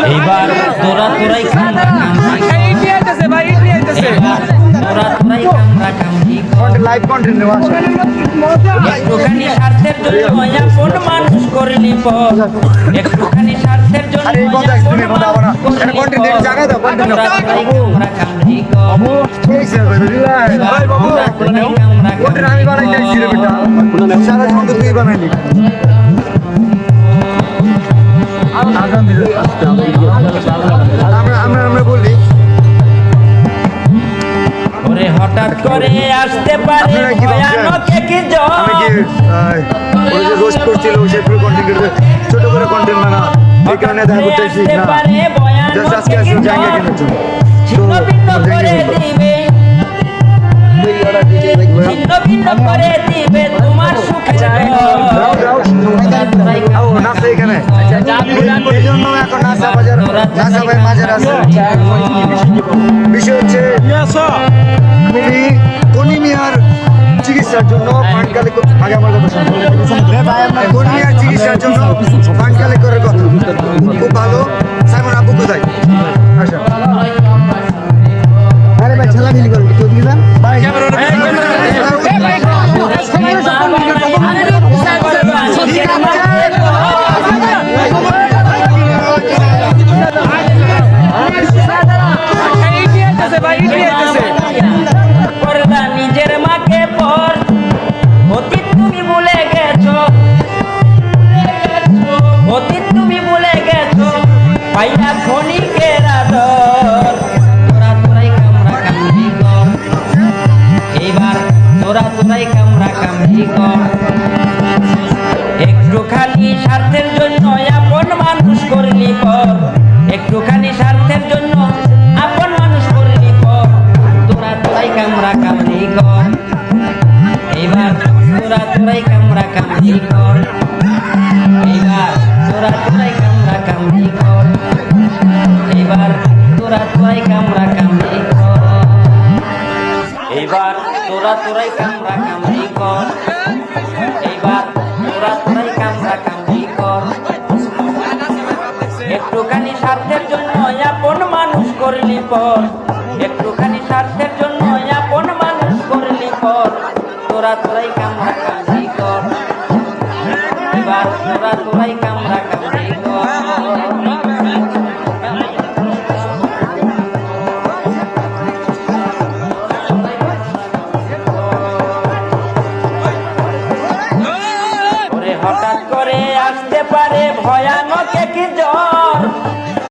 এইবার তোরা তোরাই কামরা কামড়ি তোরা তোরাই কামরা কামড়ি লাইভ কন্টেন্ট নেওয়া একটুখানি স্বার্থের জন্য আপন মানুষ করলি পর একটুখানি স্বার্থের জন্য আরে এই কথা শুনে কথা বলা এটা কন্টেন্ট এর জায়গা দাও কন্টেন্ট তোরা তোরাই কামরা কামড়ি বাবু ঠিক আছে ভাই বাবু কন্টেন্ট আমি বানাই দিয়েছি রে বেটা সারা জীবন তো তুই বানাইলি আমরা বলি ওরে হঠাৎ করে আসতে পারে ভয়ানক কি জ্বর আমি কি ওই যে রোস্ট করছিল সেই পুরো কন্টেন্ট ছোট করে কন্টেন্ট বানা এই কারণে দেখা করতেছি না জাস্ট আজকে আসলে জায়গা কেনার জন্য ছিন্ন ভিন্ন করে দিবে ছিন্ন ভিন্ন করে দিবে তোমার সুখের নাচে এখানে এই জন্য এখন নাচা ভাই মাঝের আছে বিষয় হচ্ছে কনি মিয়ার চিকিৎসার জন্য ফান্ড কালেক্ট আগে আমার কথা কনি মিয়ার চিকিৎসার জন্য ফান্ড কালেক্ট করার কথা খুব ভালো সাইমন আব্বু কোথায় আচ্ছা আরে ভাই ছেলা মিলি করবি তো দিবা ভাই নিজের মাকে পর অতীত তুমি ভুলে গেছো অতীত তুমি ভুলে গেছো পাইলা ক্ষণিকের আদর তোরা তোরাই কামরা কামড়ি কর এইবার তোরা তোরাই কামরা কামড়ি কর একটুখানি স্বার্থের জন্য আপন মানুষ করলি পর একটুখানি স্বার্থের জন্য আপন মানুষ করলি পর তোরা তোরাই কামরা কামড়ি কর এইবার তোরা তোরাই কামরা কামড়ি কর এইবার তোরা তোরাই কামরা কামড়ি কর এইবার তোরা তোরাই কামরা কামড়ি কর এইবার তোরা তোরাই কামরা কামড়ি কর এইবার তোরা তোরাই কামরা কামড়ি কর একটুখানি স্বার্থের জন্য আপন মানুষ করলি পর একটুখানি স্বার্থের জন্য আপন মানুষ করলি পর তোরা তোরাই